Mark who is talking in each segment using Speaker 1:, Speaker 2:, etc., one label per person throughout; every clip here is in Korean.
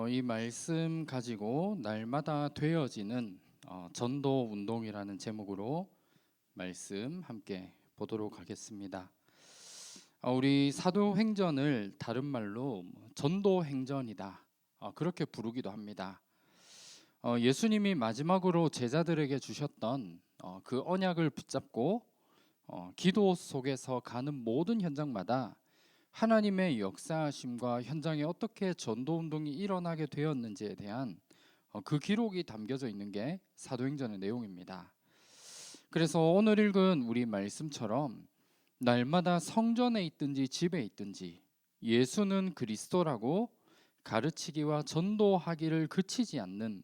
Speaker 1: 이 말씀 가지고 날마다 되어지는 전도 운동이라는 제목으로 말씀 함께 보도록 하겠습니다. 우리 사도행전을 다른 말로 전도행전이다, 그렇게 부르기도 합니다. 예수님이 마지막으로 제자들에게 주셨던 그 언약을 붙잡고 기도 속에서 가는 모든 현장마다 하나님의 역사하심과 현장에 어떻게 전도운동이 일어나게 되었는지에 대한 그 기록이 담겨져 있는 게 사도행전의 내용입니다. 그래서 오늘 읽은 우리 말씀처럼 날마다 성전에 있든지 집에 있든지 예수는 그리스도라고 가르치기와 전도하기를 그치지 않는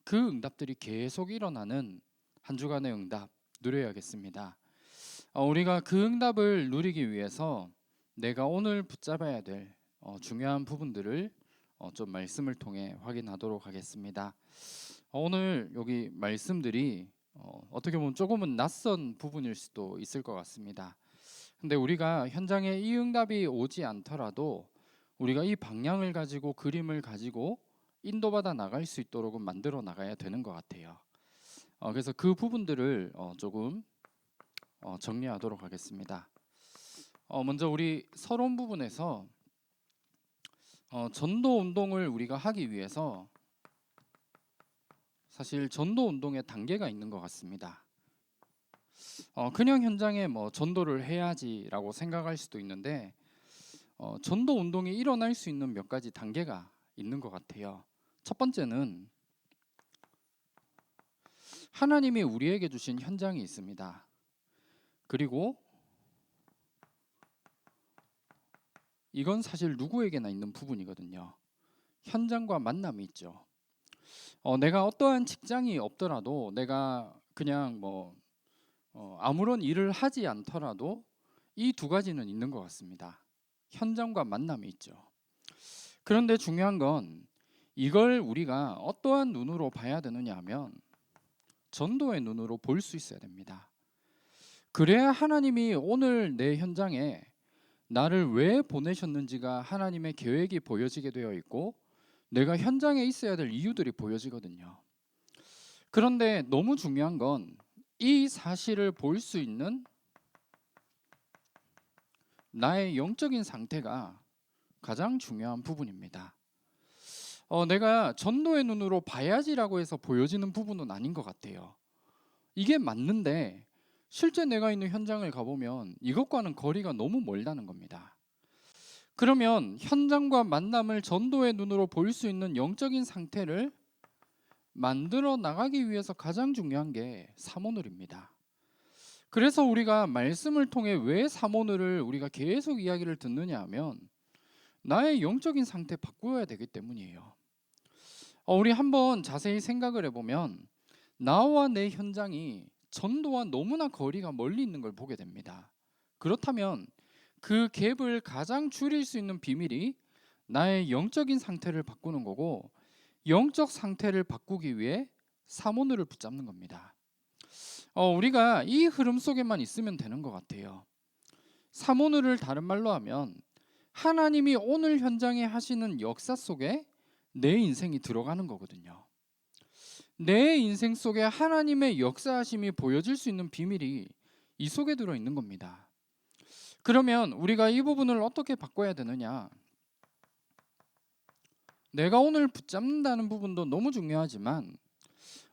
Speaker 1: 그 응답들이 계속 일어나는 한 주간의 응답 누려야겠습니다. 우리가 그 응답을 누리기 위해서 내가 오늘 붙잡아야 될 중요한 부분들을 좀 말씀을 통해 확인하도록 하겠습니다. 오늘 여기 말씀들이 어떻게 보면 조금은 낯선 부분일 수도 있을 것 같습니다. 근데 우리가 현장에 이 응답이 오지 않더라도 우리가 이 방향을 가지고 그림을 가지고 인도받아 나갈 수 있도록 만들어 나가야 되는 것 같아요. 그래서 그 부분들을 조금 정리하도록 하겠습니다. 먼저 우리 서론 부분에서 전도 운동을 우리가 하기 위해서 사실 전도 운동에 단계가 있는 것 같습니다. 그냥 현장에 전도를 해야지라고 생각할 수도 있는데 전도 운동이 일어날 수 있는 몇 가지 단계가 있는 것 같아요. 첫 번째는 하나님이 우리에게 주신 현장이 있습니다. 그리고 이건 사실 누구에게나 있는 부분이거든요. 현장과 만남이 있죠. 내가 어떠한 직장이 없더라도 내가 그냥 아무런 일을 하지 않더라도 이 두 가지는 있는 것 같습니다. 현장과 만남이 있죠. 그런데 중요한 건 이걸 우리가 어떠한 눈으로 봐야 되느냐 하면 전도의 눈으로 볼 수 있어야 됩니다. 그래야 하나님이 오늘 내 현장에 나를 왜 보내셨는지가 하나님의 계획이 보여지게 되어 있고 내가 현장에 있어야 될 이유들이 보여지거든요. 그런데 너무 중요한 건 이 사실을 볼 수 있는 나의 영적인 상태가 가장 중요한 부분입니다. 내가 전도의 눈으로 봐야지라고 해서 보여지는 부분은 아닌 것 같아요. 이게 맞는데 실제 내가 있는 현장을 가보면 이것과는 거리가 너무 멀다는 겁니다. 그러면 현장과 만남을 전도의 눈으로 볼 수 있는 영적인 상태를 만들어 나가기 위해서 가장 중요한 게 사모늘입니다. 그래서 우리가 말씀을 통해 왜 사모늘을 우리가 계속 이야기를 듣느냐 하면 나의 영적인 상태 바꾸어야 되기 때문이에요. 우리 한번 자세히 생각을 해보면 나와 내 현장이 전도와 너무나 거리가 멀리 있는 걸 보게 됩니다. 그렇다면 그 갭을 가장 줄일 수 있는 비밀이 나의 영적인 상태를 바꾸는 거고 영적 상태를 바꾸기 위해 사모늘을 붙잡는 겁니다. 우리가 이 흐름 속에만 있으면 되는 것 같아요. 사모늘을 다른 말로 하면 하나님이 오늘 현장에 하시는 역사 속에 내 인생이 들어가는 거거든요. 내 인생 속에 하나님의 역사하심이 보여질 수 있는 비밀이 이 속에 들어 있는 겁니다. 그러면 우리가 이 부분을 어떻게 바꿔야 되느냐? 내가 오늘 붙잡는다는 부분도 너무 중요하지만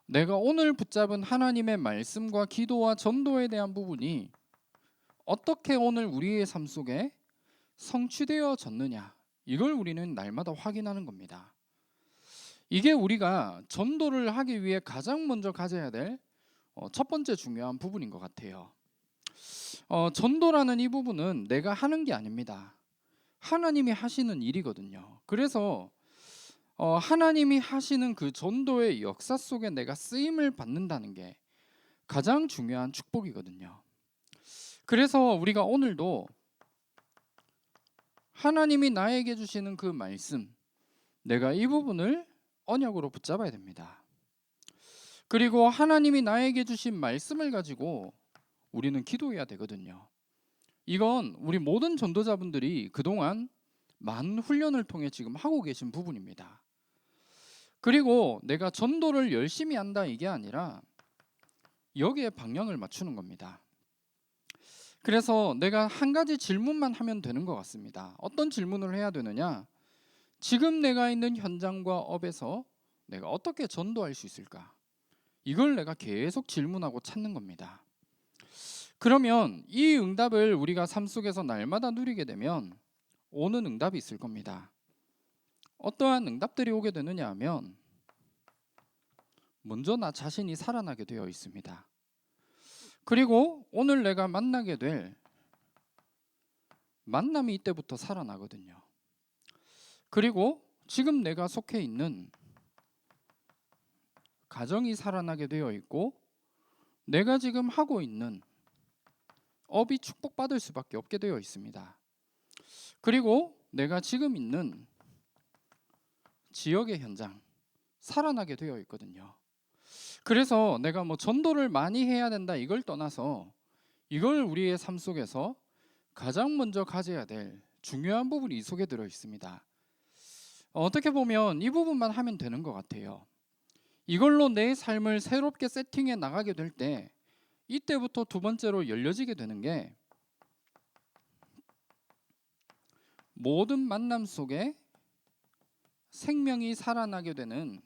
Speaker 1: 내가 오늘 붙잡은 하나님의 말씀과 기도와 전도에 대한 부분이 어떻게 오늘 우리의 삶 속에 성취되어졌느냐, 이걸 우리는 날마다 확인하는 겁니다. 이게 우리가 전도를 하기 위해 가장 먼저 가져야 될 첫 번째 중요한 부분인 것 같아요. 전도라는 이 부분은 내가 하는 게 아닙니다. 하나님이 하시는 일이거든요. 그래서 하나님이 하시는 그 전도의 역사 속에 내가 쓰임을 받는다는 게 가장 중요한 축복이거든요. 그래서 우리가 오늘도 하나님이 나에게 주시는 그 말씀, 내가 이 부분을 언약으로 붙잡아야 됩니다. 그리고 하나님이 나에게 주신 말씀을 가지고 우리는 기도해야 되거든요. 이건 우리 모든 전도자분들이 그동안 많은 훈련을 통해 지금 하고 계신 부분입니다. 그리고 내가 전도를 열심히 한다 이게 아니라 여기에 방향을 맞추는 겁니다. 그래서 내가 한 가지 질문만 하면 되는 것 같습니다. 어떤 질문을 해야 되느냐? 지금 내가 있는 현장과 업에서 내가 어떻게 전도할 수 있을까? 이걸 내가 계속 질문하고 찾는 겁니다. 그러면 이 응답을 우리가 삶 속에서 날마다 누리게 되면 오는 응답이 있을 겁니다. 어떠한 응답들이 오게 되느냐 하면 먼저 나 자신이 살아나게 되어 있습니다. 그리고 오늘 내가 만나게 될 만남이 이때부터 살아나거든요. 그리고 지금 내가 속해 있는 가정이 살아나게 되어 있고 내가 지금 하고 있는 업이 축복받을 수밖에 없게 되어 있습니다. 그리고 내가 지금 있는 지역의 현장 살아나게 되어 있거든요. 그래서 내가 뭐 전도를 많이 해야 된다 이걸 떠나서 이걸 우리의 삶 속에서 가장 먼저 가져야 될 중요한 부분이 이 속에 들어 있습니다. 어떻게 보면 이 부분만 하면 되는 것 같아요. 이걸로 내 삶을 새롭게 세팅해 나가게 될 때 이때부터 두 번째로 열려지게 되는 게 모든 만남 속에 생명이 살아나게 되는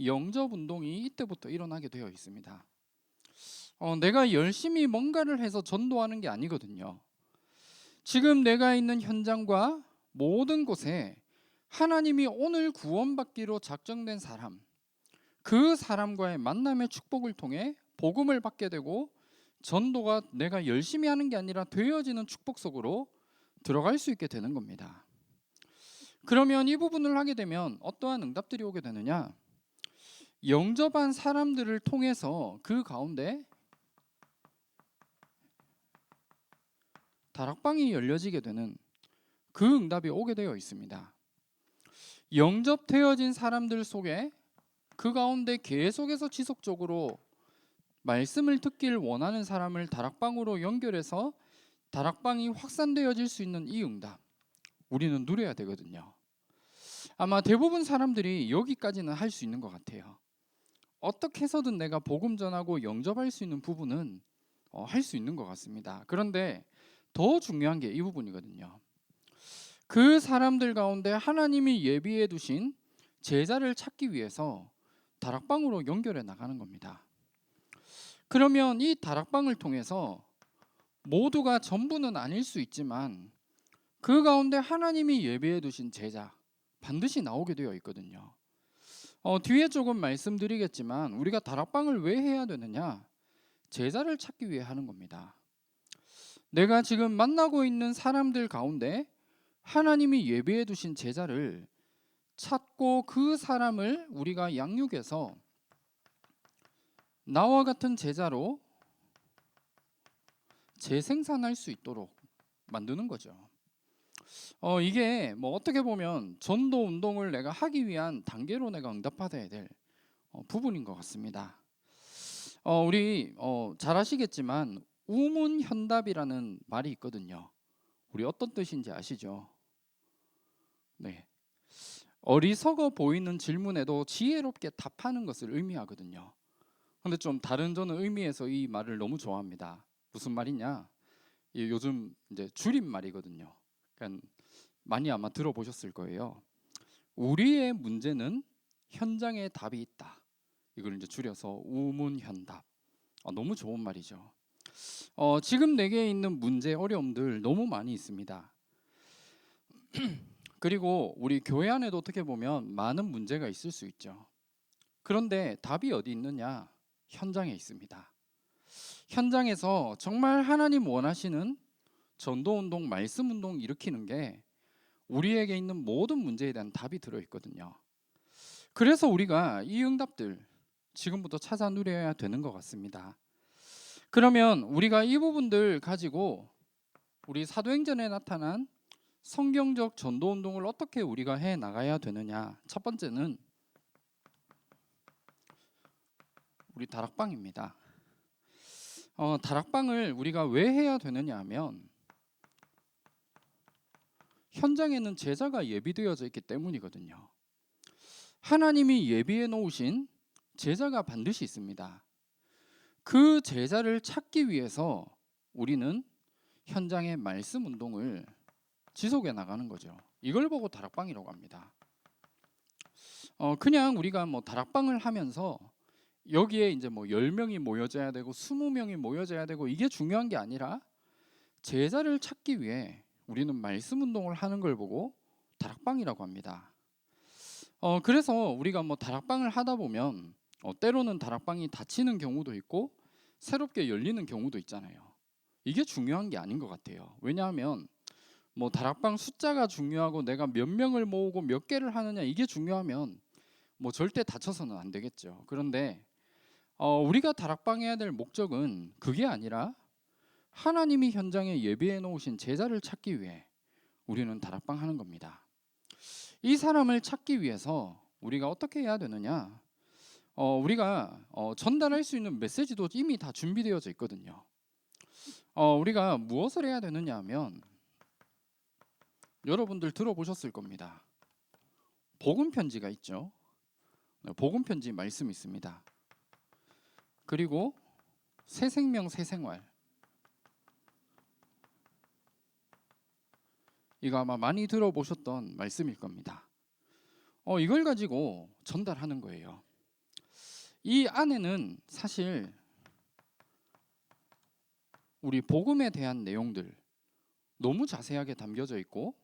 Speaker 1: 영접 운동이 이때부터 일어나게 되어 있습니다. 내가 열심히 뭔가를 해서 전도하는 게 아니거든요. 지금 내가 있는 현장과 모든 곳에 하나님이 오늘 구원받기로 작정된 사람, 그 사람과의 만남의 축복을 통해 복음을 받게 되고 전도가 내가 열심히 하는 게 아니라 되어지는 축복 속으로 들어갈 수 있게 되는 겁니다. 그러면 이 부분을 하게 되면 어떠한 응답들이 오게 되느냐? 영접한 사람들을 통해서 그 가운데 다락방이 열려지게 되는 그 응답이 오게 되어 있습니다. 영접되어진 사람들 속에 그 가운데 계속해서 지속적으로 말씀을 듣길 원하는 사람을 다락방으로 연결해서 다락방이 확산되어질 수 있는 이 응답 우리는 누려야 되거든요. 아마 대부분 사람들이 여기까지는 할 수 있는 것 같아요. 어떻게 해서든 내가 복음 전하고 영접할 수 있는 부분은 할 수 있는 것 같습니다. 그런데 더 중요한 게 이 부분이거든요. 그 사람들 가운데 하나님이 예비해 두신 제자를 찾기 위해서 다락방으로 연결해 나가는 겁니다. 그러면 이 다락방을 통해서 모두가 전부는 아닐 수 있지만 그 가운데 하나님이 예비해 두신 제자 반드시 나오게 되어 있거든요. 뒤에 조금 말씀드리겠지만 우리가 다락방을 왜 해야 되느냐? 제자를 찾기 위해 하는 겁니다. 내가 지금 만나고 있는 사람들 가운데 하나님이 예비해 두신 제자를 찾고 그 사람을 우리가 양육해서 나와 같은 제자로 재생산할 수 있도록 만드는 거죠. 이게 뭐 어떻게 보면 전도 운동을 내가 하기 위한 단계로 내가 응답받아야 될 부분인 것 같습니다. 우리 잘 아시겠지만 우문현답이라는 말이 있거든요. 우리 어떤 뜻인지 아시죠? 네. 어리석어 보이는 질문에도 지혜롭게 답하는 것을 의미하거든요. 근데 좀 다른 저는 의미에서 이 말을 너무 좋아합니다. 무슨 말이냐? 요즘 이제 줄임말이거든요. 그러니까 많이 아마 들어보셨을 거예요. 우리의 문제는 현장에 답이 있다. 이걸 이제 줄여서 우문현답. 너무 좋은 말이죠. 지금 내게 있는 문제, 어려움들 너무 많이 있습니다. 그리고 우리 교회 안에도 어떻게 보면 많은 문제가 있을 수 있죠. 그런데 답이 어디 있느냐? 현장에 있습니다. 현장에서 정말 하나님 원하시는 전도운동, 말씀운동 일으키는 게 우리에게 있는 모든 문제에 대한 답이 들어있거든요. 그래서 우리가 이 응답들 지금부터 찾아 누려야 되는 것 같습니다. 그러면 우리가 이 부분들 가지고 우리 사도행전에 나타난 성경적 전도운동을 어떻게 우리가 해 나가야 되느냐? 첫 번째는 우리 다락방입니다. 다락방을 우리가 왜 해야 되느냐 하면 현장에는 제자가 예비되어져 있기 때문이거든요. 하나님이 예비해 놓으신 제자가 반드시 있습니다. 그 제자를 찾기 위해서 우리는 현장의 말씀 운동을 지속해 나가는 거죠. 이걸 보고 다락방이라고 합니다. 그냥 우리가 뭐 다락방을 하면서 여기에 이제 뭐 10명이 모여져야 되고 20명이 모여져야 되고 이게 중요한 게 아니라 제자를 찾기 위해 우리는 말씀 운동을 하는 걸 보고 다락방이라고 합니다. 그래서 우리가 뭐 다락방을 하다 보면 때로는 다락방이 닫히는 경우도 있고 새롭게 열리는 경우도 있잖아요. 이게 중요한 게 아닌 것 같아요. 왜냐하면 뭐 다락방 숫자가 중요하고 내가 몇 명을 모으고 몇 개를 하느냐 이게 중요하면 뭐 절대 닫혀서는 안 되겠죠. 그런데 우리가 다락방 해야 될 목적은 그게 아니라 하나님이 현장에 예비해 놓으신 제자를 찾기 위해 우리는 다락방 하는 겁니다. 이 사람을 찾기 위해서 우리가 어떻게 해야 되느냐? 우리가 전달할 수 있는 메시지도 이미 다 준비되어져 있거든요. 우리가 무엇을 해야 되느냐 하면 여러분들 들어보셨을 겁니다. 복음 편지가 있죠. 복음 편지 말씀 있습니다. 그리고 새 생명 새 생활, 이거 아마 많이 들어보셨던 말씀일 겁니다. 이걸 가지고 전달하는 거예요. 이 안에는 사실 우리 복음에 대한 내용들 너무 자세하게 담겨져 있고,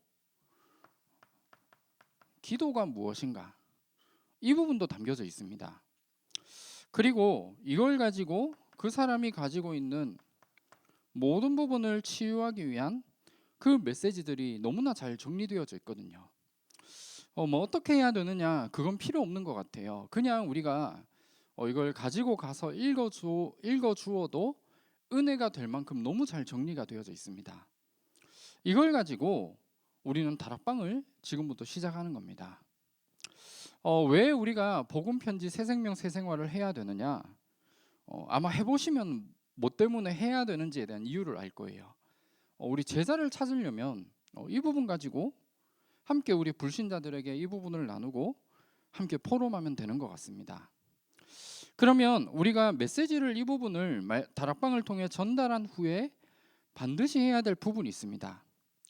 Speaker 1: 기도가 무엇인가 이 부분도 담겨져 있습니다. 그리고 이걸 가지고 그 사람이 가지고 있는 모든 부분을 치유하기 위한 그 메시지들이 너무나 잘 정리되어져 있거든요. 뭐 어떻게 해야 되느냐 그건 필요 없는 것 같아요. 그냥 우리가 이걸 가지고 가서 읽어주어도 은혜가 될 만큼 너무 잘 정리가 되어져 있습니다. 이걸 가지고 우리는 다락방을 지금부터 시작하는 겁니다. 왜 우리가 복음 편지 새 생명 새 생활을 해야 되느냐? 아마 해보시면 뭐 때문에 해야 되는지에 대한 이유를 알 거예요. 우리 제자를 찾으려면 이 부분 가지고 함께 우리 불신자들에게 이 부분을 나누고 함께 포럼하면 되는 것 같습니다. 그러면 우리가 메시지를 이 부분을 다락방을 통해 전달한 후에 반드시 해야 될 부분이 있습니다.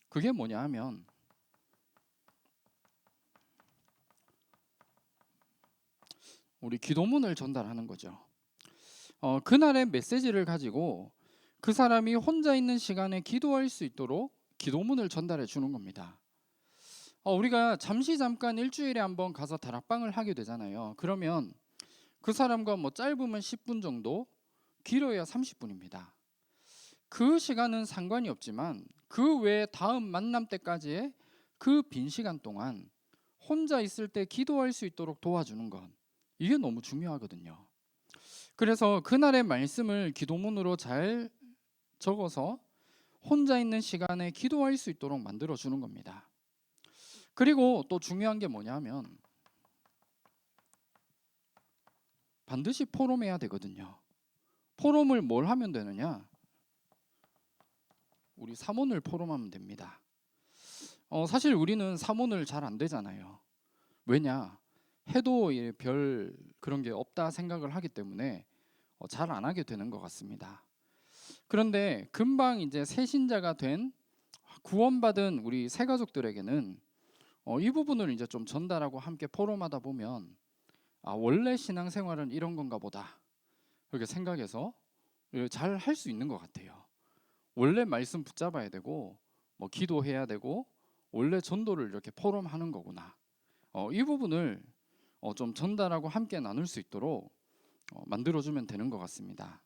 Speaker 1: 그게 뭐냐 하면 우리 기도문을 전달하는 거죠. 그날의 메시지를 가지고 그 사람이 혼자 있는 시간에 기도할 수 있도록 기도문을 전달해 주는 겁니다. 우리가 잠깐 일주일에 한번 가서 다락방을 하게 되잖아요. 그러면 그 사람과 뭐 짧으면 10분 정도, 길어야 30분입니다. 그 시간은 상관이 없지만 그 외에 다음 만남 때까지의 그 빈 시간 동안 혼자 있을 때 기도할 수 있도록 도와주는 것, 이게 너무 중요하거든요. 그래서 그날의 말씀을 기도문으로 잘 적어서 혼자 있는 시간에 기도할 수 있도록 만들어 주는 겁니다. 그리고 또 중요한 게 뭐냐면 반드시 포럼해야 되거든요. 포럼을 뭘 하면 되느냐? 우리 사문을 포럼하면 됩니다. 사실 우리는 사문을 잘 안 되잖아요. 왜냐? 해도 별 그런 게 없다 생각을 하기 때문에 잘 안 하게 되는 것 같습니다. 그런데 금방 이제 새 신자가 된 구원받은 우리 새 가족들에게는 이 부분을 이제 좀 전달하고 함께 포럼하다 보면 원래 신앙생활은 이런 건가 보다 그렇게 생각해서 잘 할 수 있는 것 같아요. 원래 말씀 붙잡아야 되고 뭐 기도해야 되고 원래 전도를 이렇게 포럼하는 거구나. 이 부분을 좀 전달하고 함께 나눌 수 있도록 만들어주면 되는 것 같습니다.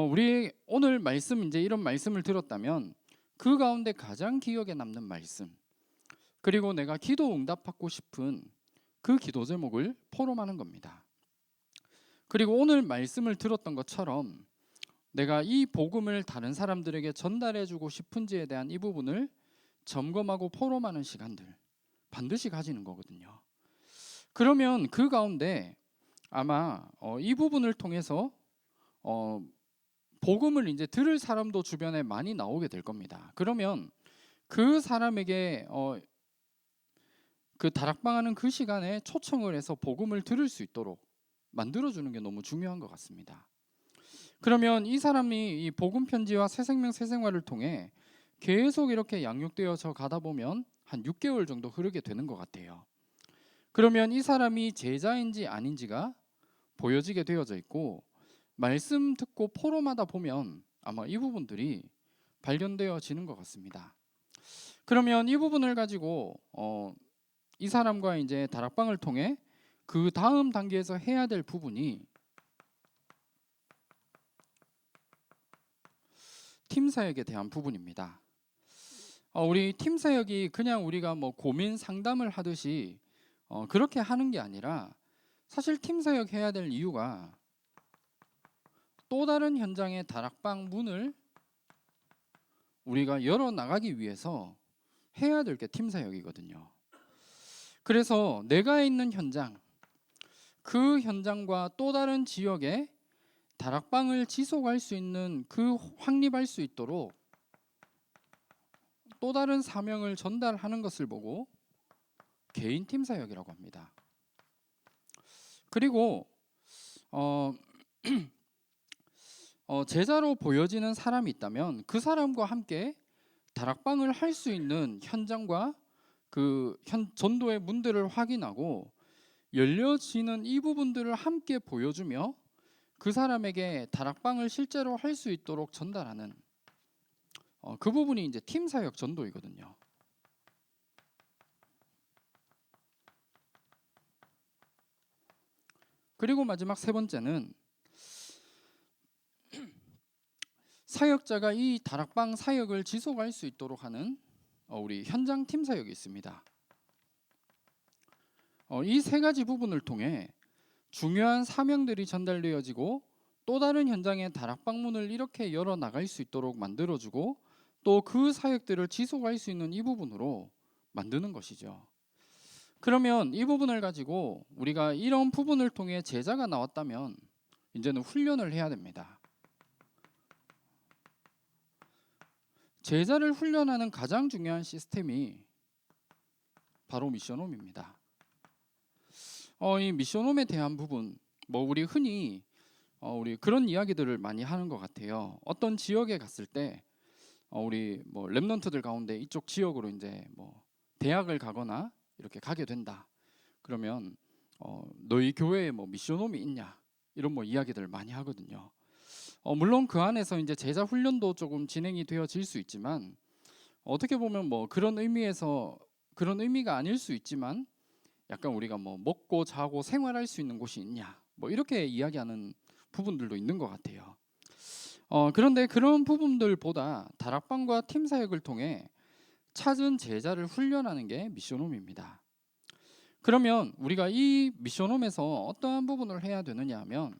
Speaker 1: 우리 오늘 말씀 이제 이런 말씀을 들었다면 그 가운데 가장 기억에 남는 말씀, 그리고 내가 기도 응답받고 싶은 그 기도 제목을 포럼하는 겁니다. 그리고 오늘 말씀을 들었던 것처럼 내가 이 복음을 다른 사람들에게 전달해주고 싶은지에 대한 이 부분을 점검하고 포럼하는 시간들 반드시 가지는 거거든요. 그러면 그 가운데 아마 이 부분을 통해서 복음을 이제 들을 사람도 주변에 많이 나오게 될 겁니다. 그러면 그 사람에게 그 다락방하는 그 시간에 초청을 해서 복음을 들을 수 있도록 만들어주는 게 너무 중요한 것 같습니다. 그러면 이 사람이 이 복음 편지와 새생명 새생활을 통해 계속 이렇게 양육되어져 가다 보면 한 6개월 정도 흐르게 되는 것 같아요. 그러면 이 사람이 제자인지 아닌지가 보여지게 되어져 있고, 말씀 듣고 포럼하다 보면 아마 이 부분들이 발견되어지는 것 같습니다. 그러면 이 부분을 가지고 이 사람과 이제 다락방을 통해 그 다음 단계에서 해야 될 부분이 팀 사역에 대한 부분입니다. 우리 팀 사역이 그냥 우리가 뭐 고민 상담을 하듯이 그렇게 하는 게 아니라, 사실 팀 사역 해야 될 이유가 또 다른 현장의 다락방 문을 우리가 열어 나가기 위해서 해야 될 게 팀 사역이거든요. 그래서 내가 있는 현장, 그 현장과 또 다른 지역에 다락방을 지속할 수 있는, 그 확립할 수 있도록 또 다른 사명을 전달하는 것을 보고 개인 팀 사역이라고 합니다. 그리고 제자로 보여지는 사람이 있다면 그 사람과 함께 다락방을 할 수 있는 현장과 그 전도의 문들을 확인하고 열려지는 이 부분들을 함께 보여주며 그 사람에게 다락방을 실제로 할 수 있도록 전달하는 그 부분이 이제 팀 사역 전도이거든요. 그리고 마지막 세 번째는 사역자가 이 다락방 사역을 지속할 수 있도록 하는 우리 현장 팀 사역이 있습니다. 이 세 가지 부분을 통해 중요한 사명들이 전달되어지고 또 다른 현장의 다락방 문을 이렇게 열어 나갈 수 있도록 만들어주고 또 그 사역들을 지속할 수 있는 이 부분으로 만드는 것이죠. 그러면 이 부분을 가지고 우리가 이런 부분을 통해 제자가 나왔다면 이제는 훈련을 해야 됩니다. 제자를 훈련하는 가장 중요한 시스템이 바로 미션홈입니다. 이 미션홈에 대한 부분, 우리 흔히 우리 그런 이야기들을 많이 하는 것 같아요. 어떤 지역에 갔을 때 우리 랩런트들 가운데 이쪽 지역으로 이제 대학을 가거나 이렇게 가게 된다. 그러면 너희 교회에 미션홈이 있냐, 이런 이야기들을 많이 하거든요. 물론 그 안에서 이제 제자 훈련도 조금 진행이 되어질 수 있지만, 어떻게 보면 그런 의미에서 그런 의미가 아닐 수 있지만, 약간 우리가 먹고 자고 생활할 수 있는 곳이 있냐, 이렇게 이야기하는 부분들도 있는 것 같아요. 그런데 그런 부분들보다 다락방과 팀 사역을 통해 찾은 제자를 훈련하는 게 미션홈입니다. 그러면 우리가 이 미션홈에서 어떠한 부분을 해야 되느냐 하면,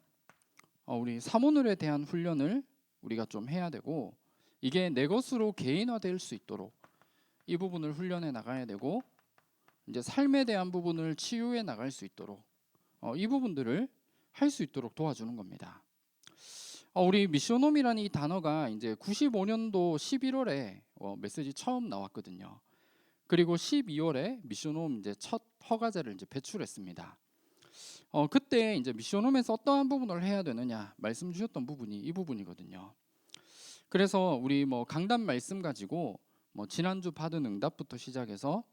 Speaker 1: 우리 사모늘에 대한 훈련을 우리가 좀 해야 되고, 이게 내 것으로 개인화될 수 있도록 이 부분을 훈련해 나가야 되고, 이제 삶에 대한 부분을 치유해 나갈 수 있도록 이 부분들을 할 수 있도록 도와주는 겁니다. 우리 미션홈이라는 이 단어가 이제 95년도 11월에 메시지 처음 나왔거든요. 그리고 12월에 미션홈 이제 첫 허가제를 이제 배출했습니다. 그때 이제 미션홈에서 어떠한 부분을 해야 되느냐 말씀 주셨던 부분이 이 부분이거든요. 그래서 우리 강단 말씀 가지고 지난주 받은 응답부터 시작해서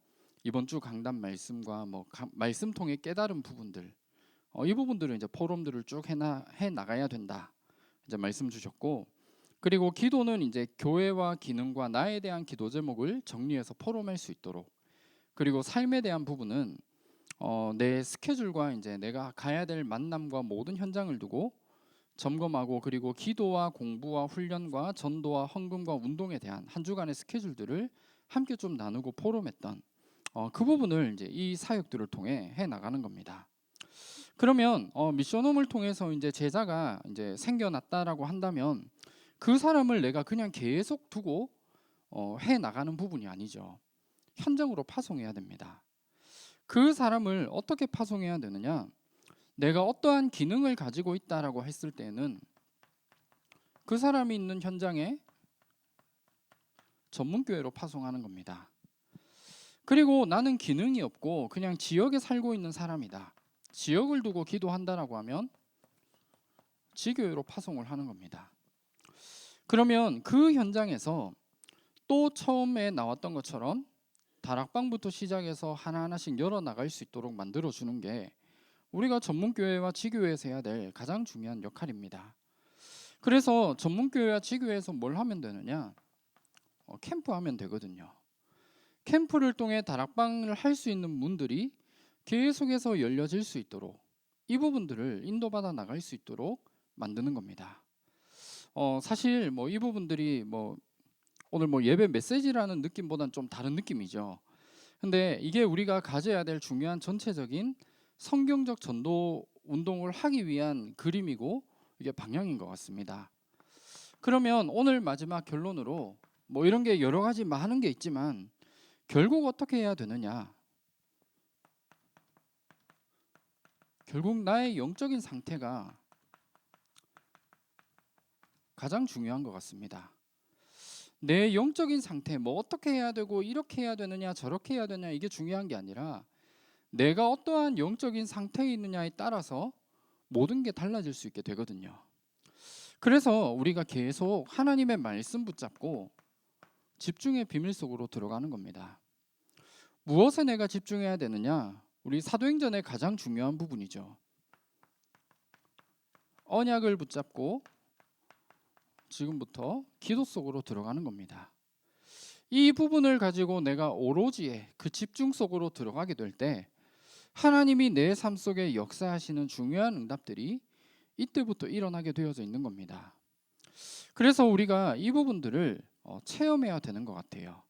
Speaker 1: 이번 주 강단 말씀과 말씀 통해 깨달은 부분들, 이 부분들을 이제 포럼들을 쭉 해 나가야 된다. 이제 말씀 주셨고, 그리고 기도는 이제 교회와 기능과 나에 대한 기도 제목을 정리해서 포럼할 수 있도록, 그리고 삶에 대한 부분은 내 스케줄과 이제 내가 가야 될 만남과 모든 현장을 두고 점검하고, 그리고 기도와 공부와 훈련과 전도와 헌금과 운동에 대한 한 주간의 스케줄들을 함께 좀 나누고 포럼했던 그 부분을 이제 이 사역들을 통해 해 나가는 겁니다. 그러면 미션홈을 통해서 이제 제자가 이제 생겨났다라고 한다면 그 사람을 내가 그냥 계속 두고 해 나가는 부분이 아니죠. 현장으로 파송해야 됩니다. 그 사람을 어떻게 파송해야 되느냐? 내가 어떠한 기능을 가지고 있다라고 했을 때는 그 사람이 있는 현장에 전문교회로 파송하는 겁니다. 그리고 나는 기능이 없고 그냥 지역에 살고 있는 사람이다. 지역을 두고 기도한다라고 하면 지교회로 파송을 하는 겁니다. 그러면 그 현장에서 또 처음에 나왔던 것처럼 다락방부터 시작해서 하나하나씩 열어나갈 수 있도록 만들어주는 게 우리가 전문교회와 지교회에서 해야 될 가장 중요한 역할입니다. 그래서 전문교회와 지교회에서 뭘 하면 되느냐? 캠프하면 되거든요. 캠프를 통해 다락방을 할 수 있는 문들이 계속해서 열려질 수 있도록 이 부분들을 인도받아 나갈 수 있도록 만드는 겁니다. 사실 이 부분들이 오늘 예배 메시지라는 느낌보다는 좀 다른 느낌이죠. 근데 이게 우리가 가져야 될 중요한 전체적인 성경적 전도 운동을 하기 위한 그림이고 이게 방향인 것 같습니다. 그러면 오늘 마지막 결론으로 이런 게 여러 가지 많은 게 있지만 결국 어떻게 해야 되느냐? 결국 나의 영적인 상태가 가장 중요한 것 같습니다. 내 영적인 상태, 어떻게 해야 되고 이렇게 해야 되느냐 저렇게 해야 되느냐 이게 중요한 게 아니라 내가 어떠한 영적인 상태에 있느냐에 따라서 모든 게 달라질 수 있게 되거든요. 그래서 우리가 계속 하나님의 말씀 붙잡고 집중의 비밀 속으로 들어가는 겁니다. 무엇에 내가 집중해야 되느냐? 우리 사도행전의 가장 중요한 부분이죠. 언약을 붙잡고 지금부터 기도 속으로 들어가는 겁니다. 이 부분을 가지고 내가 오로지 그 집중 속으로 들어가게 될 때 하나님이 내 삶 속에 역사하시는 중요한 응답들이 이때부터 일어나게 되어져 있는 겁니다. 그래서 우리가 이 부분들을 체험해야 되는 것 같아요.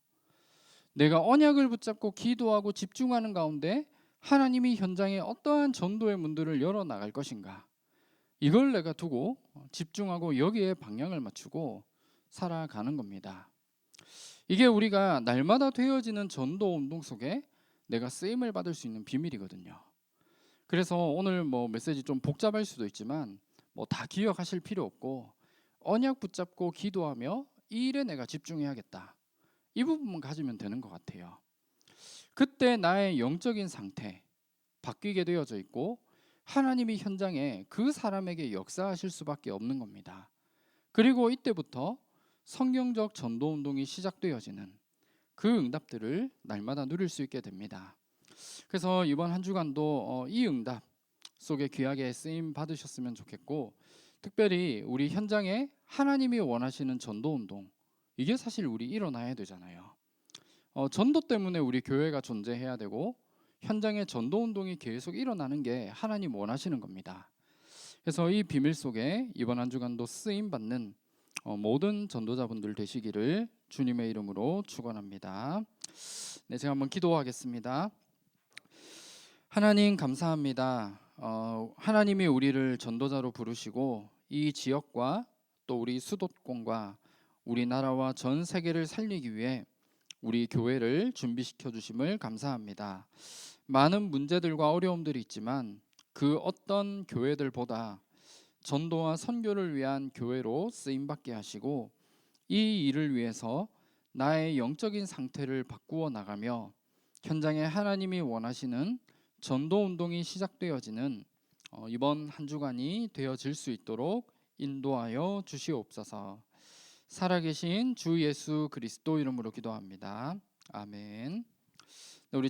Speaker 1: 내가 언약을 붙잡고 기도하고 집중하는 가운데 하나님이 현장에 어떠한 전도의 문들을 열어나갈 것인가, 이걸 내가 두고 집중하고 여기에 방향을 맞추고 살아가는 겁니다. 이게 우리가 날마다 되어지는 전도 운동 속에 내가 쓰임을 받을 수 있는 비밀이거든요. 그래서 오늘 메시지 좀 복잡할 수도 있지만 다 기억하실 필요 없고 언약 붙잡고 기도하며 이 일에 내가 집중해야겠다. 이 부분만 가지면 되는 것 같아요. 그때 나의 영적인 상태 바뀌게 되어져 있고 하나님이 현장에 그 사람에게 역사하실 수밖에 없는 겁니다. 그리고 이때부터 성경적 전도 운동이 시작되어지는 그 응답들을 날마다 누릴 수 있게 됩니다. 그래서 이번 한 주간도 이 응답 속에 귀하게 쓰임 받으셨으면 좋겠고, 특별히 우리 현장에 하나님이 원하시는 전도 운동, 이게 사실 우리 일어나야 되잖아요. 전도 때문에 우리 교회가 존재해야 되고 현장에 전도 운동이 계속 일어나는 게 하나님 원하시는 겁니다. 그래서 이 비밀 속에 이번 한 주간도 쓰임 받는 모든 전도자분들 되시기를 주님의 이름으로 축원합니다. 네, 제가 한번 기도하겠습니다. 하나님 감사합니다. 하나님이 우리를 전도자로 부르시고 이 지역과 또 우리 수도권과 우리나라와 전 세계를 살리기 위해 우리 교회를 준비시켜 주심을 감사합니다. 많은 문제들과 어려움들이 있지만 그 어떤 교회들보다 전도와 선교를 위한 교회로 쓰임받게 하시고 이 일을 위해서 나의 영적인 상태를 바꾸어 나가며 현장에 하나님이 원하시는 전도 운동이 시작되어지는 이번 한 주간이 되어질 수 있도록 인도하여 주시옵소서. 살아계신 주 예수 그리스도 이름으로 기도합니다. 아멘.